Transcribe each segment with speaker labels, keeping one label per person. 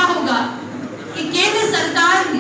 Speaker 1: देखा होगा कि केंद्र सरकार ने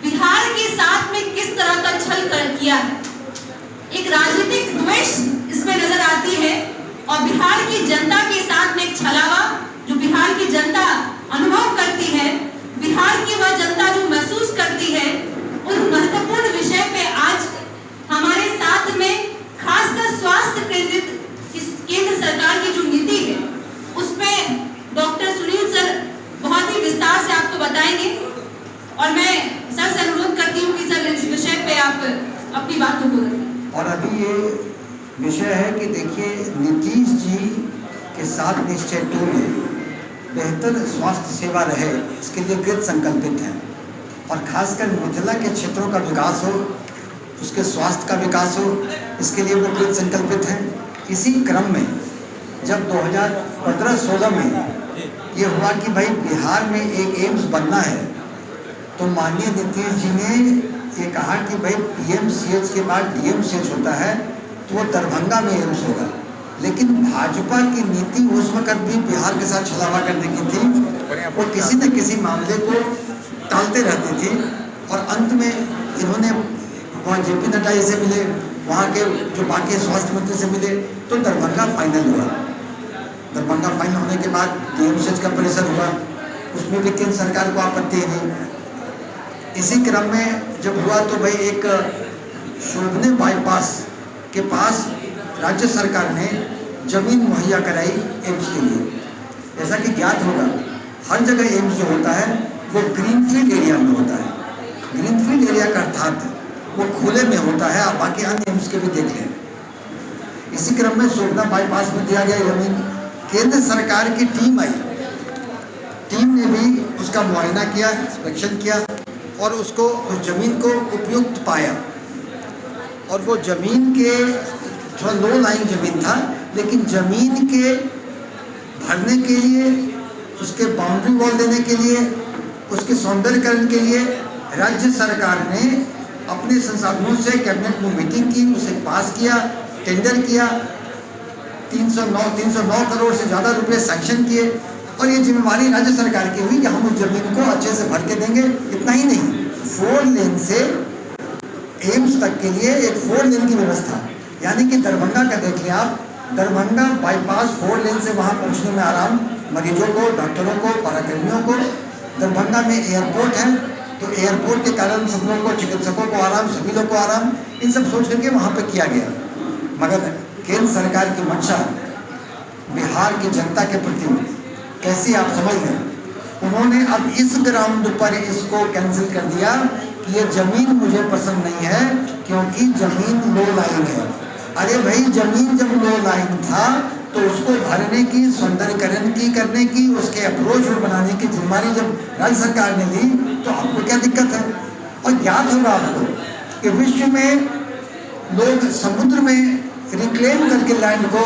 Speaker 1: बिहार के साथ में किस तरह का छल कर किया है। एक राजनीतिक द्वेष इसमें नजर आती है और बिहार की जनता के साथ में एक छलावा जो बिहार की जनता अनुभव करती है, बिहार की वह जनता जो महसूस करती है, उन महत्वपूर्ण विषय पे आज हमारे साथ में खासकर स्वास्थ्य केंद्रित इस केंद्र सरकार की जो नीति है उसमें डॉक्टर सुनील सर बहुत ही विस्तार से आपको बताएंगे और मैं सर से अनुरोध करती हूँ कि सर इस विषय पे आप अपनी बातों को रखें।
Speaker 2: और अभी ये विषय है कि देखिए नीतीश जी के साथ निश्चय 2 में बेहतर स्वास्थ्य सेवा रहे, इसके लिए कृत संकल्पित हैं और खासकर मिथिला के क्षेत्रों का विकास हो, उसके स्वास्थ्य का विकास हो, इसके लिए वो कृत संकल्पित हैं। इसी क्रम में जब 2015-16 में ये हुआ कि भाई बिहार में एक एम्स बनना है, तो माननीय नीतीश जी ने ये कहा कि भाई PMCH के बाद DMCH होता है तो वो दरभंगा में एम्स होगा। लेकिन भाजपा की नीति उस वक्त भी बिहार के साथ छलावा करने की थी, वो किसी न किसी मामले को टालते रहते थे और अंत में इन्होंने वहाँ JP नड्डा जी से मिले, वहाँ के जो बाकी स्वास्थ्य मंत्री से मिले, तो दरभंगा फाइनल हुआ। दरभंगा फाइनल होने के बाद DMCH का परिसर हुआ, उसमें भी केंद्र सरकार को आपत्ति नहीं। इसी क्रम में जब हुआ तो भाई एक शोभने बाईपास के पास राज्य सरकार ने जमीन मुहैया कराई एम्स के लिए। जैसा कि ज्ञात होगा हर जगह एम्स जो होता है वो ग्रीनफील्ड एरिया में होता है। ग्रीनफील्ड एरिया का अर्थात वो खुले में होता है, आप बाकी अन्य एम्स के भी देख लें। इसी क्रम में शोभना बाईपास में दिया गया जमीन, केंद्र सरकार की टीम आई, टीम ने भी उसका मुआयना किया, इंस्पेक्शन किया और उसको उस जमीन को उपयुक्त पाया। और वो जमीन के थोड़ा लो लाइंग जमीन था, लेकिन जमीन के भरने के लिए, उसके बाउंड्री वॉल देने के लिए, उसके सौंदर्यकरण के लिए राज्य सरकार ने अपने संसाधनों से कैबिनेट में मीटिंग की, उसे पास किया, टेंडर किया, 309 करोड़ से ज़्यादा रुपए सैंक्शन किए और ये जिम्मेवारी राज्य सरकार की हुई कि हम उस जमीन को अच्छे से भर के देंगे। इतना ही नहीं, 4 लेन से एम्स तक के लिए एक 4 लेन की व्यवस्था, यानी कि दरभंगा का देख लें आप, दरभंगा बाईपास 4 लेन से वहाँ पहुँचने में आराम मरीजों को, डॉक्टरों को, पराकर्मियों को। दरभंगा में एयरपोर्ट है तो एयरपोर्ट के कारण सब लोगों को, चिकित्सकों को आराम, सभी लोग को आराम, इन सब सोच करके वहाँ पर किया गया। मगर केंद्र सरकार की मंशा बिहार की जनता के प्रति कैसी आप समझ लें, उन्होंने अब इस ग्राउंड पर इसको कैंसिल कर दिया कि ये जमीन मुझे पसंद नहीं है क्योंकि जमीन लो लाइन है। अरे भाई जमीन जब लो लाइन था तो उसको भरने की, सौंदर्यकरण की करने की, उसके अप्रोच बनाने की जिम्मेदारी जब राज्य सरकार ने ली तो आपको क्या दिक्कत है। और ज्ञात होगा आपको कि विश्व में लोग समुद्र में रिक्लेम करके लैंड को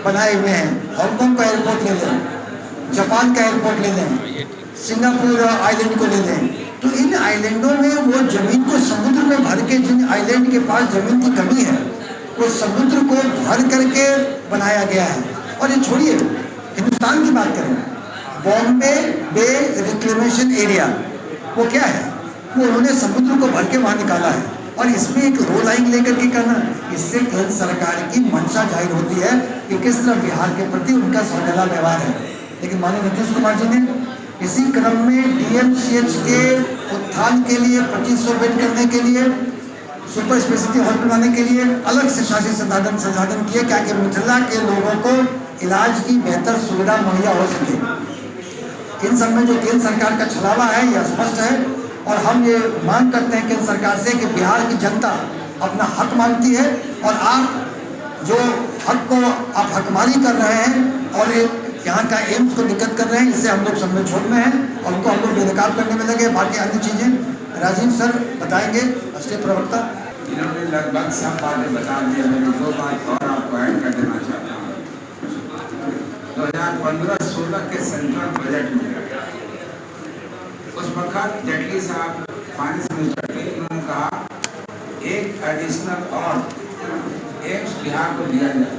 Speaker 2: बनाए हुए हैं। हांगकांग का एयरपोर्ट ले लें, जापान का एयरपोर्ट ले लें, सिंगापुर आइलैंड को ले लें, तो इन आइलैंडों में वो जमीन को समुद्र में भर के, जिन आइलैंड के पास जमीन की कमी है वो समुद्र को भर करके बनाया गया है। और ये छोड़िए, हिंदुस्तान की बात करें, बॉम्बे बे रिक्लेमेशन एरिया वो क्या है, वो उन्होंने समुद्र को भर के वहाँ निकाला है और इसमें एक लो लाइन लेकर के करना, इससे केंद्र सरकार की मंशा जाहिर होती है कि किस तरह बिहार के प्रति उनका सौदेला व्यवहार है। लेकिन माननीय नीतीश कुमार जी ने इसी क्रम में DMCH के उत्थान के लिए 2500 बेड करने के लिए, सुपर स्पेशलिटी हॉस्पिटल बनाने के लिए अलग से शासी संसाधन किए ताकि मिथिला के लोगों को इलाज की बेहतर सुविधा मुहैया हो सके। इन सब में जो केंद्र सरकार का छलावा है यह स्पष्ट है और हम ये मांग करते हैं केंद्र सरकार से कि बिहार की जनता अपना हक मांगती है और आप जो हक को आप हकमारी कर रहे हैं और एक यहाँ का एम्स को दिक्कत कर रहे हैं, इससे हम लोग सब में छोड़ में हैं और उनको हम लोग बेनकाब करने में लगे। बाकी अन्य चीज़ें राजीव सर बताएंगे, राष्ट्रीय प्रवक्ता।
Speaker 3: इन्होंने लगभग सब बातें बता दी, मैंने 2 बात और आपको ऐड कर देना चाहता हूँ। 2015-16 के सेंट्रल बजट में उस वक्त जेटली साहब फाइनेंस मिनिस्टर थे, उन्होंने कहा एक एडिशनल और एम्स बिहार को दिया जाए।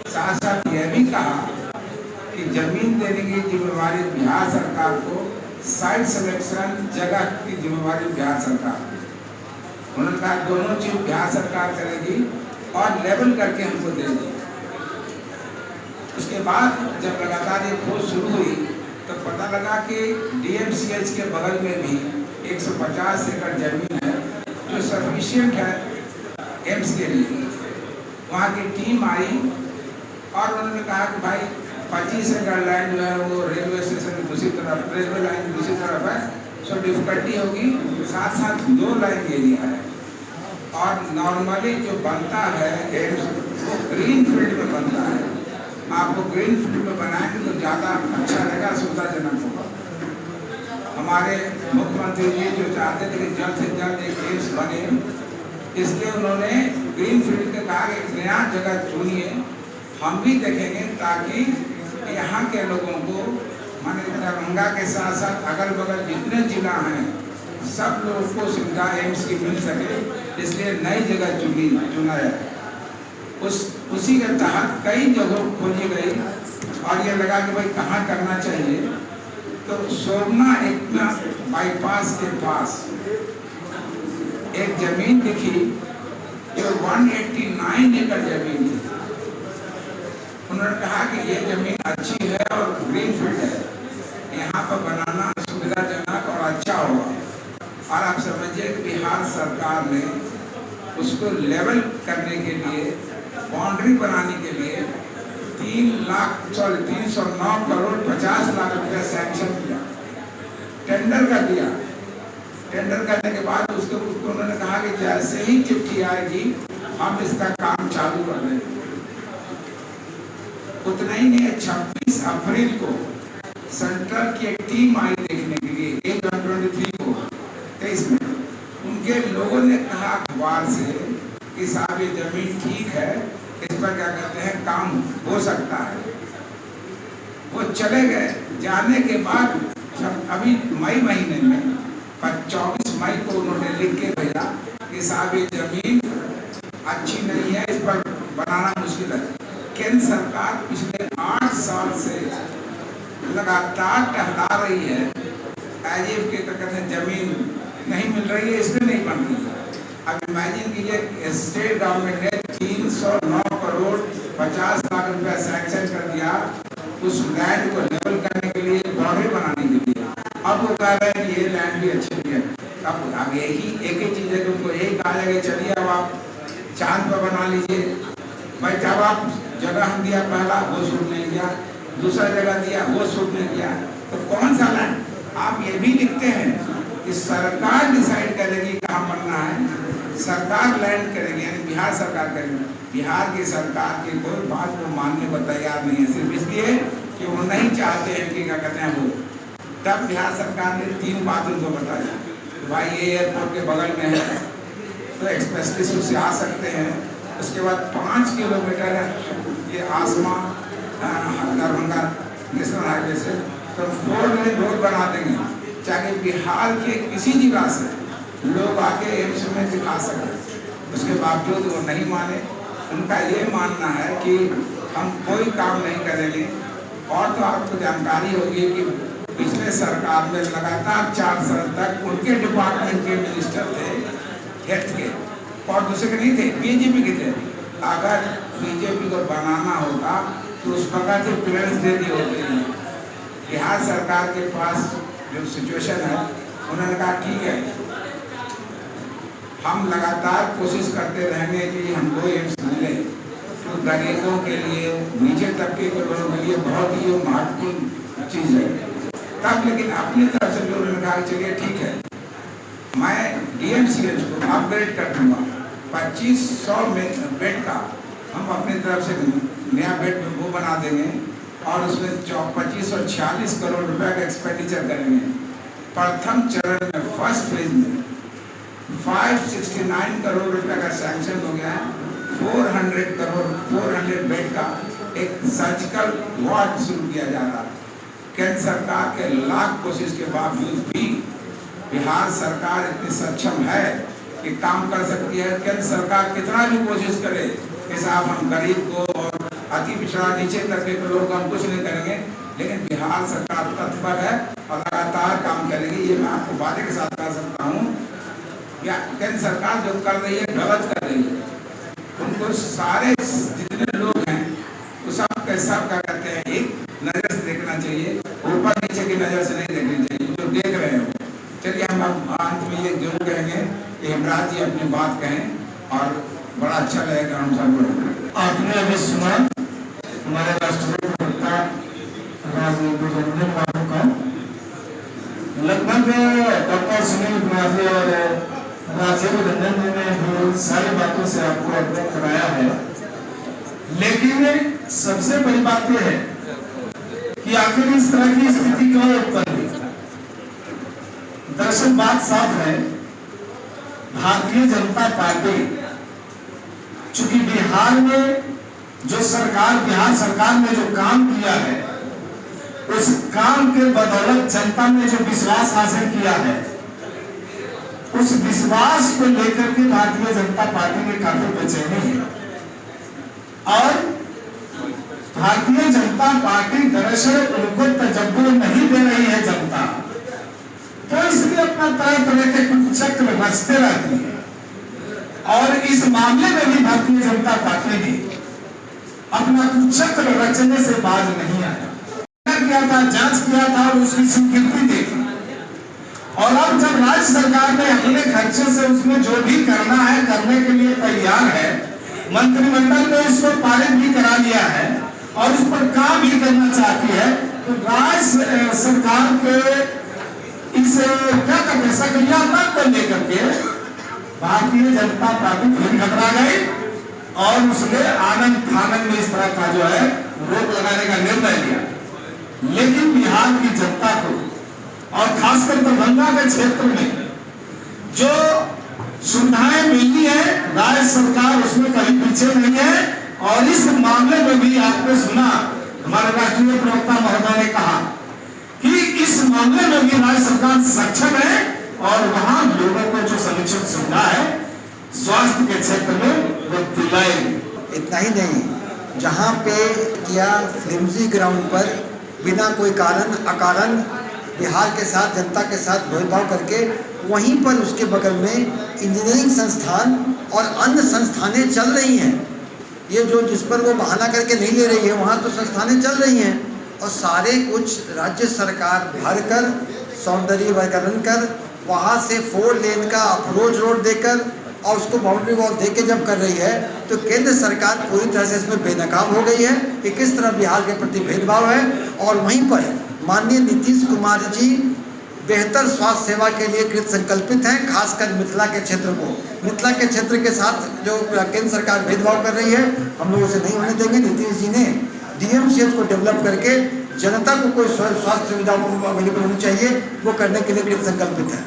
Speaker 3: साथ साथ यह भी कहा कि जमीन देने की जिम्मेवारी बिहार सरकार को, साइट सिलेक्शन जगह की जिम्मेवारी बिहार सरकार। उन्होंने कहा दोनों चीज बिहार सरकार करेगी और लेवल करके हमको देगी। उसके बाद जब लगातार ये खोज शुरू हुई तो पता लगा कि DMCH के बगल में भी 150 एकड़ जमीन है जो सफिशिएंट है एम्स के लिए। वहाँ की टीम आई और उन्होंने कहा कि भाई 25 एकड़ लैंड जो है वो रेलवे स्टेशन की दूसरी तरफ, रेलवे लाइन की दूसरी तरफ है, सो डिफिकल्टी होगी। साथ साथ 2 लाइन एरिया है और नॉर्मली जो बनता है एम्स वो ग्रीन फील्ड में बनता है। आपको ग्रीन फील्ड में बनाएंगे तो ज़्यादा अच्छा रहेगा, सुविधाजनक होगा। हमारे मुख्यमंत्री जी जो चाहते थे कि जल्द से जल्द एक एम्स बने, इसलिए उन्होंने ग्रीन फील्ड के कहा एक नया जगह चुनिए, हम भी देखेंगे ताकि यहाँ के लोगों को माने दरभंगा के साथ साथ अगल बगल जितने जिला हैं सब लोगों को सुविधा एम्स की मिल सके, इसलिए नई जगह चुना है। उसी के तहत कई जगह खोजी गई और ये लगा कि भाई कहाँ करना चाहिए, तो सोमना एक बाईपास के पास एक जमीन दिखी जो 189 एकड़ जमीन थी। उन्होंने कहा कि ये जमीन अच्छी है और ग्रीन फील्ड है, यहाँ पर बनाना सुविधाजनक और अच्छा होगा। और आप समझिए कि बिहार सरकार ने उसको लेवल करने के लिए, बाउंड्री बनाने के लिए 309 करोड़ 50 लाख रुपया सैंक्शन किया, टेंडर कर दिया। टेंडर करने के बाद उसको उन्होंने कहा कि जैसे ही चिट्ठी आएगी हम इसका काम चालू कर देंगे। उतना ही नहीं, 26 अप्रैल को सेंट्रल की एक टीम आई देखने के लिए, 123 को 23 में। उनके लोगों ने कहा अखबार से कि साहब ये जमीन ठीक है, इस पर क्या कहते हैं काम हो सकता है। वो चले गए। जाने के बाद जब अभी मई महीने में 24 मई को उन्होंने लिख के भेजा कि साहब ये जमीन अच्छी नहीं है, इस पर बनाना मुश्किल है। केंद्र सरकार पिछले 8 साल से लगातार टहला रही है, एज के कहते हैं जमीन नहीं मिल रही है, इसलिए नहीं बन रही है। अब इमेजिन कीजिए, स्टेट गवर्नमेंट ने 309 करोड़ 50 लाख रुपया सैंक्शन कर दिया उस लैंड को लेवल करने के लिए, बाउंड्री बनाने के लिए। अब वो कह रहे हैं कि ये लैंड भी अच्छी नहीं है। अब एक ही चीज़ है कि उनको यही कहा जाएगा चलिए अब आप चांद पर बना लीजिए। भाई जब आप जगह हम दिया पहला वो सूट नहीं किया, दूसरा जगह दिया वो सूट नहीं किया, तो कौन सा लैंड? आप ये भी लिखते हैं कि सरकार डिसाइड करेगी कहाँ बनना है, सरकार लैंड करेगी, यानी बिहार सरकार करेगी। बिहार की सरकार की कोई बात को मानने को तैयार नहीं है, सिर्फ इसलिए कि वो नहीं चाहते हैं कि क्या कहते हैं वो। तब बिहार सरकार ने 3 बात उनको बताया, भाई ये एयरपोर्ट के बगल में है तो एक्सप्रेसवेज उससे आ सकते हैं। उसके बाद 5 किलोमीटर है ये आसमा दरभंगा नेशनल हाईवे से, तो 4 लेन रोड बना देंगे ताकि बिहार के किसी जिला से लोग आके एम्स में दिखा सकें। उसके बावजूद वो नहीं माने। उनका ये मानना है कि हम कोई काम नहीं करेंगे। और तो आपको जानकारी होगी कि पिछले सरकार में लगातार 4 साल तक उनके डिपार्टमेंट के मिनिस्टर थे हेल्थ के, और दूसरे के नहीं थे, बीजेपी के थे। अगर बीजेपी को बनाना होता तो उस प्रकार से क्लियरेंस दे दी होती। बिहार सरकार के पास जो सिचुएशन है, उन्होंने कहा ठीक है हम लगातार कोशिश करते रहेंगे कि हमको एम्स मिले, तो गरीबों के लिए, नीचे तबके के लोगों के लिए बहुत ही महत्वपूर्ण चीज़ है। तब लेकिन अपनी तरफ से उन्होंने कहा चलिए ठीक है, मैं DMCH को अपग्रेड कर दूंगा, 2500 बेड का हम अपनी तरफ से नया बेड वो बना देंगे और उसमें 2546 करोड़ रुपए का एक्सपेंडिचर करेंगे। प्रथम चरण में फर्स्ट फेज में 569 करोड़ रुपए का सैंक्शन हो गया है। 400 बेड का एक सर्जिकल वार्ड शुरू किया जा रहा है। केंद्र सरकार के लाख कोशिश के बावजूद भी बिहार सरकार इतनी सक्षम है कि काम कर सकती है। केंद्र सरकार कितना भी कोशिश करे कि साहब हम गरीब को और अति पिछड़ा नीचे तबके के लोग हम कुछ नहीं करेंगे, लेकिन बिहार सरकार तत्पर है और लगातार काम करेगी। ये मैं आपको वादे के साथ कह सकता हूँ। या केंद्र सरकार जो कर रही है गलत कर रही है, उनको सारे जितने लोग हैं वो सब कैसा क्या कहते हैं, एक नज़र से देखना चाहिए, ऊपर नीचे की नज़र से नहीं देखनी चाहिए जो देख रहे हो। चलिए हम अंत में ये जरूर कहेंगे कि हेमराज जी अपनी बात कहें और बड़ा अच्छा लगेगा हम सब।
Speaker 4: आपने अभी सुना हमारे राष्ट्रीय प्रवक्ता राजीव रंजन बाबू का, लगभग डॉक्टर सुनील कुमार और राजीव रंजन जी ने जो सारी बातों से आपको अवगत कराया है, लेकिन सबसे बड़ी बात यह है कि आखिर इस तरह की स्थिति क्यों उत्पन्न हुई। दरअसल बात साफ है, भारतीय जनता पार्टी चूंकि बिहार में जो बिहार सरकार ने जो काम किया है, उस काम के बदौलत जनता ने जो विश्वास हासिल किया है, उस विश्वास को लेकर के भारतीय जनता पार्टी में काफी बेचैनी है। और भारतीय जनता पार्टी दरअसल उनको तजब्बुर नहीं दे रही है जनता, तो इसलिए अपना तरह तरह के कुछ चक्र रचते रहती है। और इस मामले में भी भारतीय जनता पार्टी ने अपना कुछ चक्र रचने से बाज नहीं आया। किया था, जांच किया था और उसकी स्वीकृति दी थी। और अब जब राज्य सरकार ने अपने खर्चे से उसमें जो भी करना है करने के लिए तैयार है, मंत्रिमंडल ने इसको पारित भी करा लिया है और उस पर काम भी करना चाहती है, तो राज्य सरकार के इस क्या कहते सक्रियता को लेकर के भारतीय जनता पार्टी फिर घबरा गई और उसने आनंद फानंद में इस तरह का जो है रोक लगाने का निर्णय लिया। लेकिन बिहार की जनता को और खासकर दरभंगा के क्षेत्र में जो सुविधाएं मिली है, राज्य सरकार उसमें कहीं पीछे नहीं है। और इस मामले में भी आपने सुना हमारे राष्ट्रीय प्रवक्ता महोदय ने कहा कि इस मामले में भी राज्य सरकार सक्षम है और वहां लोगों को जो समुचित सुविधा है स्वास्थ्य के क्षेत्र में वो दिलाएगी।
Speaker 2: इतना ही नहीं, जहाँ पे किया फ्लिमजी ग्राउंड पर बिना कोई कारण अकारण बिहार के साथ जनता के साथ भेदभाव करके, वहीं पर उसके बगल में इंजीनियरिंग संस्थान और अन्य संस्थानें चल रही हैं। ये जो जिस पर वो बहाना करके नहीं ले रही है, वहाँ तो संस्थानें चल रही हैं और सारे कुछ राज्य सरकार भर कर सौंदर्यीकरण कर वहाँ से 4 लेन का अप्रोच रोड देकर और उसको बाउंड्री वॉल देके जब कर रही है, तो केंद्र सरकार पूरी तरह से इसमें बेनकाब हो गई है कि किस तरह बिहार के प्रति भेदभाव है। और वहीं पर माननीय नीतीश कुमार जी बेहतर स्वास्थ्य सेवा के लिए कृत संकल्पित हैं, खासकर मिथिला के क्षेत्र के साथ जो केंद्र सरकार भेदभाव कर रही है, हम लोग उसे नहीं होने देंगे। नीतीश जी ने DMCH को डेवलप करके जनता को कोई स्वास्थ्य सुविधा अवेलेबल होनी चाहिए, वो करने के लिए कृत संकल्पित है।